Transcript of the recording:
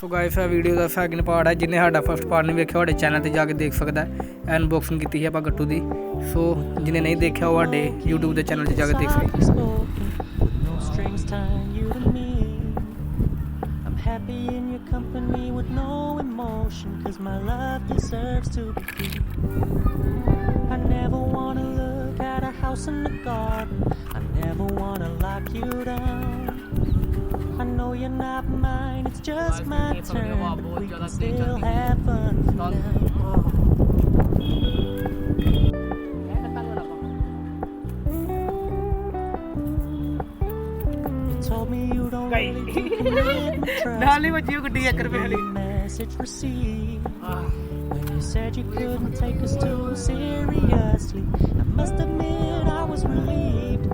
So guys आ video का second part है जिन्हें साडा फर्स्ट पार्ट नहीं देखा साडे चैनल ते जाके देख सकदा है। अनबॉक्सिंग की है गट्टू दी। सो जिन्हें नहीं देखा वो साडे यूट्यूब के चैनल ते जाके देख सकते। Happy in your company with no emotion, 'cause my love deserves to be free. I never wanna look at a house in the garden, I never wanna lock you down. I know you're not mine, it's just my turn, but we can still have fun for now. Told me you don't really think you live and trust message received when you said you couldn't take us too seriously. I must admit I was relieved.